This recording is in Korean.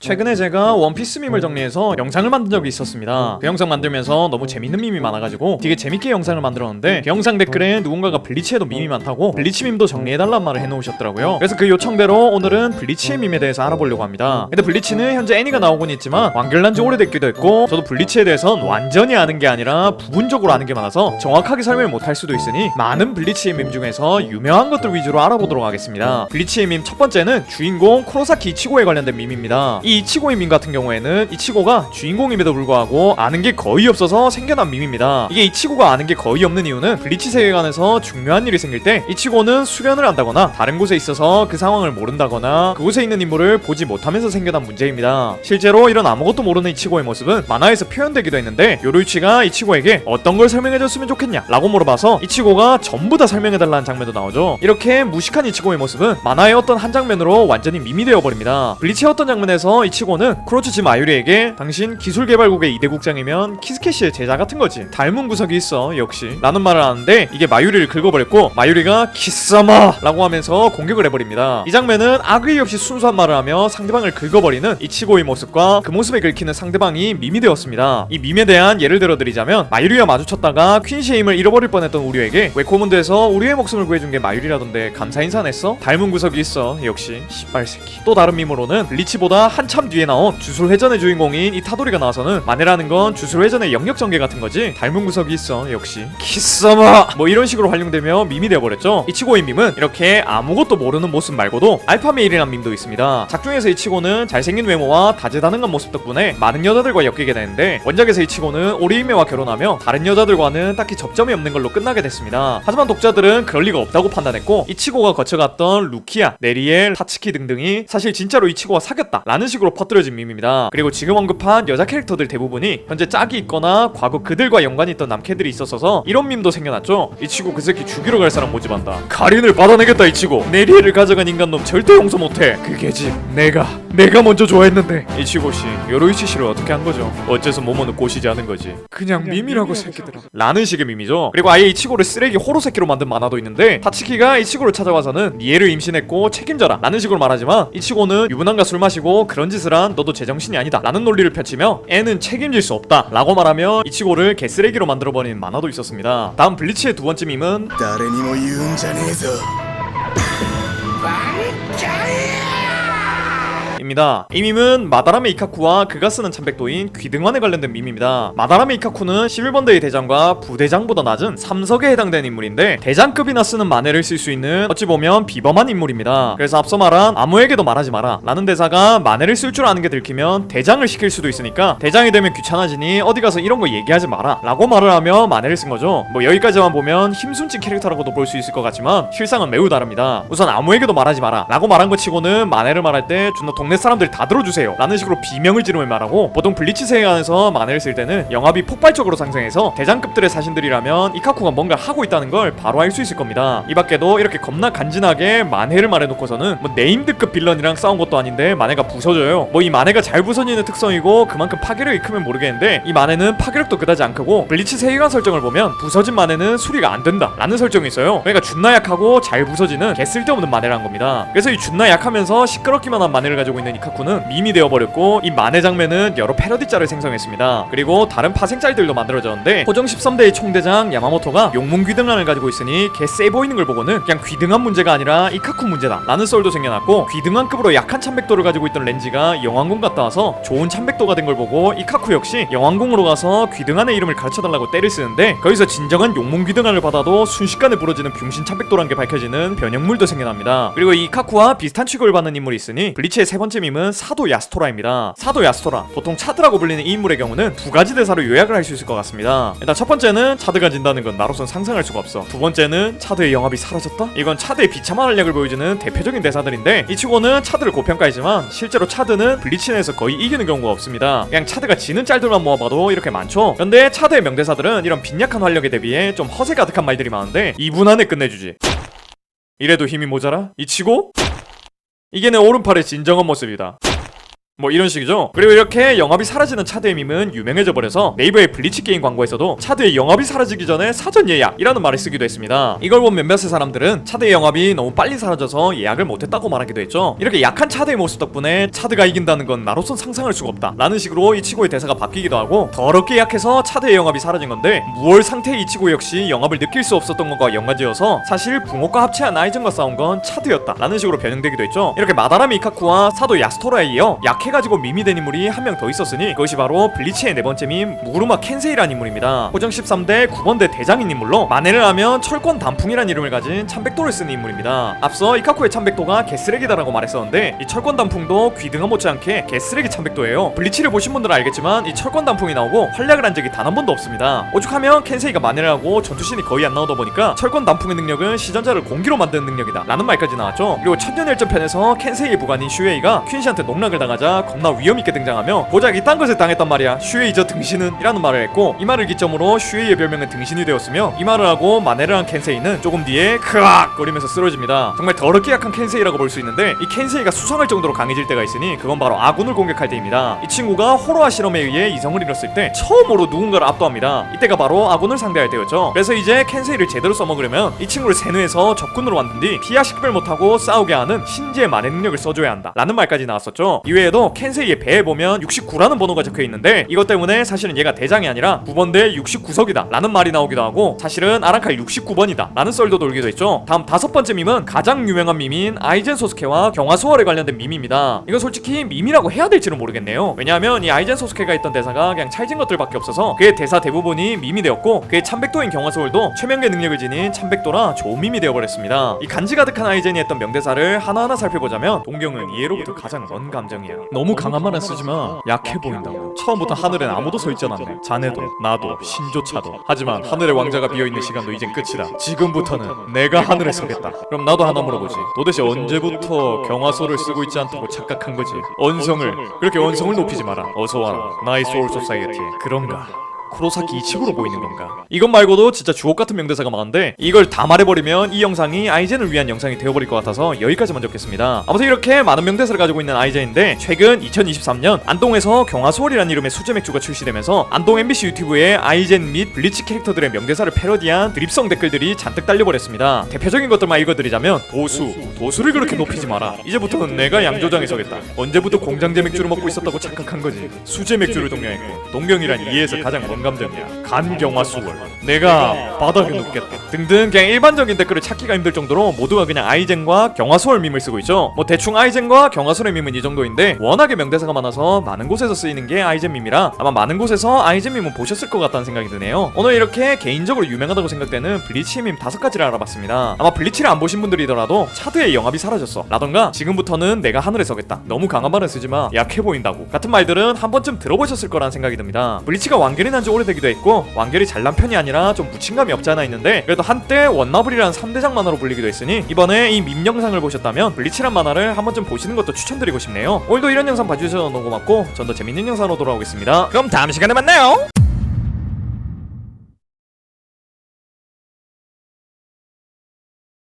최근에 제가 원피스 밈을 정리해서 영상을 만든 적이 있었습니다. 그 영상 만들면서 너무 재밌는 밈이 많아가지고 되게 재밌게 영상을 만들었는데 그 영상 댓글에 누군가가 블리치에도 밈이 많다고 블리치 밈도 정리해달란 말을 해놓으셨더라고요. 그래서 그 요청대로 오늘은 블리치의 밈에 대해서 알아보려고 합니다. 근데 블리치는 현재 애니가 나오곤 있지만 완결난 지 오래됐기도 했고 저도 블리치에 대해선 완전히 아는 게 아니라 부분적으로 아는 게 많아서 정확하게 설명을 못할 수도 있으니 많은 블리치의 밈 중에서 유명한 것들 위주로 알아보도록 하겠습니다. 블리치의 밈 첫 번째는 주인공 쿠로사키 이치고에 관련된 밈입니다. 이 이치고의 밈 같은 경우에는 이치고가 주인공임에도 불구하고 아는 게 거의 없어서 생겨난 밈입니다. 이게 이치고가 아는 게 거의 없는 이유는 블리치 세계관에서 중요한 일이 생길 때 이치고는 수련을 한다거나 다른 곳에 있어서 그 상황을 모른다거나 그곳에 있는 인물을 보지 못하면서 생겨난 문제입니다. 실제로 이런 아무것도 모르는 이치고의 모습은 만화에서 표현되기도 했는데 요루이치가 이치고에게 어떤 걸 설명해줬으면 좋겠냐 라고 물어봐서 이치고가 전부 다 설명해달라는 장면도 나오죠. 이렇게 무식한 이치고의 모습은 만화의 어떤 한 장면으로 완전히 밈이 되어버립니다. 블리치의 어떤 장면에서 이치고는 쿠로츠치 마유리에게 당신 기술개발국의 2대 국장이면 키스케시의 제자 같은 거지, 닮은 구석이 있어 역시 라는 말을 하는데 이게 마유리를 긁어버렸고 마유리가 키스사마 라고 하면서 공격을 해버립니다. 이 장면은 악의 없이 순수한 말을 하며 상대방을 긁어버리는 이치고의 모습과 그 모습에 긁히는 상대방이 밈이 되었습니다. 이 밈에 대한 예를 들어드리자면 마유리와 마주쳤다가 퀸시의 힘을 잃어버릴 뻔했던 우리에게 웨코문드에서 우리의 목숨을 구해준 게 마유리라던데 감사 인사 안 했어? 닮은 구석이 있어 역시 씨발새끼. 또 다른 밈으로는 블리치보다 한참 뒤에 나온 주술회전의 주인공인 이타도리가 나와서는 마네라는 건 주술회전의 영역전개 같은 거지 닮은 구석이 있어 역시 키스사마 뭐 이런 식으로 활용되며 밈이 되어버렸죠. 이치고의 밈은 이렇게 아무것도 모르는 모습 말고도 알파메일이란 밈도 있습니다. 작중에서 이치고는 잘생긴 외모와 다재다능한 모습 덕분에 많은 여자들과 엮이게 되는데 원작에서 이치고는 오리히메와 결혼하며 다른 여자들과는 딱히 접점이 없는 걸로 끝나게 됐습니다. 하지만 독자들은 그럴 리가 없다고 판단했고 이치고가 거쳐갔던 루키아, 네리엘, 타츠키 등등이 사실 진짜로 이치고와 사귀었다 라는 식으로 퍼뜨려진 밈입니다. 그리고 지금 언급한 여자 캐릭터들 대부분이 현재 짝이 있거나 과거 그들과 연관이 있던 남캐들이 있었어서 이런 밈도 생겨났죠. 이치고 그 새끼 죽이러 갈 사람 모집한다. 가린을 받아내겠다 이치고. 네리엘을 가져간 인간놈 절대 용서 못해. 그게지 내가 먼저 좋아했는데. 이치고씨 요로이치 씨를 어떻게 한 거죠? 어째서 모모는 꼬시지 않은 거지? 그냥 밈이라고 새끼들아 라는 식의 밈이죠. 그리고 아예 이치고를 쓰레기 호로새끼로 만든 만화도 있는데 타츠키가 이치고를 찾아와서는 니애를 임신했고 책임져라 라는 식으로 말하지만 이치고는 유부남과 술 마시고 그런 짓을 한 너도 제정신이 아니다 라는 논리를 펼치며 애는 책임질 수 없다 라고 말하며 이치고를 개쓰레기로 만들어버린 만화도 있었습니다. 다음 블리치의 두 번째 밈은 입니다. 이 밈은 마다라메 이카쿠와 그가 쓰는 참백도인 귀등환에 관련된 밈입니다. 마다라메 이카쿠는 11번대의 대장과 부대장보다 낮은 3석에 해당되는 인물인데 대장급이나 쓰는 만해를 쓸 수 있는 어찌 보면 비범한 인물입니다. 그래서 앞서 말한 아무에게도 말하지 마라 라는 대사가 만해를 쓸 줄 아는 게 들키면 대장을 시킬 수도 있으니까 대장이 되면 귀찮아지니 어디 가서 이런 거 얘기하지 마라 라고 말을 하며 만해를 쓴 거죠. 뭐 여기까지만 보면 힘순진 캐릭터라고도 볼 수 있을 것 같지만 실상은 매우 다릅니다. 우선 아무에게도 말하지 마라 라고 말한 것 치고는 만해를 말할 때 존나 동네 사람들 다 들어주세요 라는 식으로 비명을 지르며 말하고, 보통 블리치 세계관에서 만해를 쓸 때는 영합이 폭발적으로 상승해서 대장급들의 사신들이라면 이카쿠가 뭔가 하고 있다는 걸 바로 알 수 있을 겁니다. 이 밖에도 이렇게 겁나 간지나게 만해를 말해놓고서는 뭐 네임드급 빌런이랑 싸운 것도 아닌데 만해가 부서져요. 뭐 이 만해가 잘 부서지는 특성이고 그만큼 파괴력이 크면 모르겠는데 이 만해는 파괴력도 그다지 안 크고 블리치 세계관 설정을 보면 부서진 만해는 수리가 안 된다 라는 설정이 있어요. 그러니까 존나 약하고 잘 부서지는 개 쓸데없는 만해라는 겁니다. 그래서 이 존나 약하면서 시끄럽기만 한 만해를 가지고 있는 이카쿠는 밈이 되어버렸고 이 만해 장면은 여러 패러디짤을 생성했습니다. 그리고 다른 파생짤들도 만들어졌는데 호정 13대의 총대장 야마모토가 용문 귀등한을 가지고 있으니 개 쎄 보이는 걸 보고는 그냥 귀등한 문제가 아니라 이카쿠 문제다 라는 썰도 생겨났고, 귀등한급으로 약한 참백도를 가지고 있던 렌지가 영왕궁 갔다 와서 좋은 참백도가 된 걸 보고 이카쿠 역시 영왕궁으로 가서 귀등한의 이름을 가르쳐달라고 때를 쓰는데 거기서 진정한 용문 귀등한을 받아도 순식간에 부러지는 병신 참백도란 게 밝혀지는 변형물도 생겨납니다. 그리고 이 이카쿠와 비슷한 취급을 받는 인물이 있으니 블리치의 세 번째 밈은 사도 야스토라입니다. 사도 야스토라, 보통 차드라고 불리는 이 인물의 경우는 두 가지 대사로 요약을 할 수 있을 것 같습니다. 일단 첫 번째는 차드가 진다는 건 나로선 상상할 수가 없어. 두 번째는 차드의 영합이 사라졌다? 이건 차드의 비참한 활약을 보여주는 대표적인 대사들인데 이 치고는 차드를 고평가했지만 실제로 차드는 블리치 내에서 거의 이기는 경우가 없습니다. 그냥 차드가 지는 짤들만 모아봐도 이렇게 많죠. 그런데 차드의 명대사들은 이런 빈약한 활력에 대비해 좀 허세 가득한 말들이 많은데 2분 안에 끝내주지. 이래도 힘이 모자라? 이 치고? 이게 내 오른팔의 진정한 모습이다. 뭐 이런 식이죠. 그리고 이렇게 영업이 사라지는 차드의 밈은 유명해져 버려서 네이버의 블리치 게임 광고에서도 차드의 영업이 사라지기 전에 사전 예약이라는 말을 쓰기도 했습니다. 이걸 본 몇몇의 사람들은 차드의 영업이 너무 빨리 사라져서 예약을 못했다고 말하기도 했죠. 이렇게 약한 차드의 모습 덕분에 차드가 이긴다는 건 나로선 상상할 수가 없다 라는 식으로 이치고의 대사가 바뀌기도 하고, 더럽게 약해서 차드의 영업이 사라진 건데 무얼 상태의 이치고 역시 영업을 느낄 수 없었던 것과 연관지어서 사실 붕어과 합체한 아이젠과 싸운 건 차드였다 라는 식으로 변형되기도 했죠. 이렇게 마다라미 이카쿠와 사도 야스토라에 이어 약해가지고 밈이 된 인물이 한 명 더 있었으니 그것이 바로 블리치의 네 번째 밈 무구루마 켄세이라는 인물입니다. 호정 13대 9번대 대장인 인물로 만회를 하면 철권 단풍이라는 이름을 가진 참백도를 쓰는 인물입니다. 앞서 이카쿠의 참백도가 개쓰레기다라고 말했었는데 이 철권 단풍도 귀등어 못지않게 개쓰레기 참백도예요. 블리치를 보신 분들은 알겠지만 이 철권 단풍이 나오고 활약을 한 적이 단 한 번도 없습니다. 오죽하면 켄세이가 만회를 하고 전투신이 거의 안 나오다 보니까 철권 단풍의 능력은 시전자를 공기로 만드는 능력이다 라는 말까지 나왔죠. 그리고 천년일전편에서 켄세이의 부관인 슈에이가 퀸시한테 농락을 당하자 겁나 위험있게 등장하며 고작 이딴 것을 당했단 말이야, 슈에이 저 등신은 이라는 말을 했고, 이 말을 기점으로 슈에이의 별명은 등신이 되었으며, 이 말을 하고 만회를 한 켄세이는 조금 뒤에 크악 거리면서 쓰러집니다. 정말 더럽게 약한 켄세이라고 볼 수 있는데, 이 켄세이가 수상할 정도로 강해질 때가 있으니 그건 바로 아군을 공격할 때입니다. 이 친구가 호로아 실험에 의해 이성을 잃었을 때 처음으로 누군가를 압도합니다. 이때가 바로 아군을 상대할 때였죠. 그래서 이제 켄세이를 제대로 써먹으려면 이 친구를 세뇌해서 적군으로 만든 뒤 피하 식별 못하고 싸우게 하는 신지의 만회 능력을 써줘야 한다 라는 말까지 나왔었죠. 이외에도 켄세이의 배에 보면 69라는 번호가 적혀있는데, 이것 때문에 사실은 얘가 대장이 아니라 9번대 69석이다 라는 말이 나오기도 하고, 사실은 아랑칼 69번이다 라는 썰도 돌기도 했죠. 다음 다섯 번째 밈은 가장 유명한 밈인 아이젠 소스케와 경화수월에 관련된 밈입니다. 이건 솔직히 밈이라고 해야 될지는 모르겠네요. 왜냐하면 이 아이젠 소스케가 있던 대사가 그냥 찰진 것들밖에 없어서 그의 대사 대부분이 밈이 되었고, 그의 참백도인 경화수월도 최명계 능력을 지닌 참백도라 좋은 밈이 되어버렸습니다. 이 간지 가득한 아이젠이 했던 명대사를 하나하나 살펴보자면, 동경은 이해로부터 가장 먼 감정이야. 너무 강한 말은 쓰지마, 약해 보인다고. 처음부터 하늘엔 아무도 서있지 않았네. 자네도 나도 신조차도. 하지만 하늘의 왕자가 비어있는 시간도 이젠 끝이다. 지금부터는 내가 하늘에 서겠다. 그럼 나도 하나 물어보지. 도대체 언제부터 경화소를 쓰고 있지 않다고 착각한 거지? 언성을, 그렇게 언성을 높이지 마라. 어서와라 나의 소울 소사이어티에. 그런가? 쿠로사키 이치고로 보이는 건가? 이것 말고도 진짜 주옥같은 명대사가 많은데, 이걸 다 말해버리면 이 영상이 아이젠을 위한 영상이 되어버릴 것 같아서 여기까지만 적겠습니다. 아무튼 이렇게 많은 명대사를 가지고 있는 아이젠인데, 최근 2023년 안동에서 경화수월이라는 이름의 수제 맥주가 출시되면서 안동 MBC 유튜브에 아이젠 및 블리치 캐릭터들의 명대사를 패러디한 드립성 댓글들이 잔뜩 달려버렸습니다. 대표적인 것들만 읽어드리자면, 도수를 그렇게 높이지 마라. 이제부터는 내가 양조장에 서겠다. 언제부터 공장제 맥주를 먹고 있었다고 착각한 거지. 수제 맥주를 동경했고, 동경이란 이에서 가장 먼 감정이야. 간경화수월, 내가 바닥에 눕겠다 등등, 그냥 일반적인 댓글을 찾기가 힘들 정도로 모두가 그냥 아이젠과 경화수월 밈을 쓰고 있죠. 뭐 대충 아이젠과 경화수월의 밈은 이 정도인데, 워낙에 명대사가 많아서 많은 곳에서 쓰이는 게 아이젠 밈이라 아마 많은 곳에서 아이젠 밈은 보셨을 것 같다는 생각이 드네요. 오늘 이렇게 개인적으로 유명하다고 생각되는 블리치 밈 5가지를 알아봤습니다. 아마 블리치를 안 보신 분들이더라도 차드의 영합이 사라졌어 라던가 지금부터는 내가 하늘에 서겠다, 너무 강한 말은 쓰지마, 약해 보인다고 같은 말들은 한 번쯤 들어보셨을 거라는 생각이 듭니다. 블리치가 완결이 난 지 오래되기도 했고, 완결이 잘난 편이 아니라 좀 묻힌감이 없지 않아 있는데, 그래도 한때 원나블이라는 3대장 만화로 불리기도 했으니 이번에 이 밈 영상을 보셨다면 블리치란 만화를 한 번쯤 보시는 것도 추천드리고 싶네요. 오늘도 이런 영상 봐주셔서 너무 고맙고, 전 더 재밌는 영상으로 돌아오겠습니다. 그럼 다음 시간에 만나요.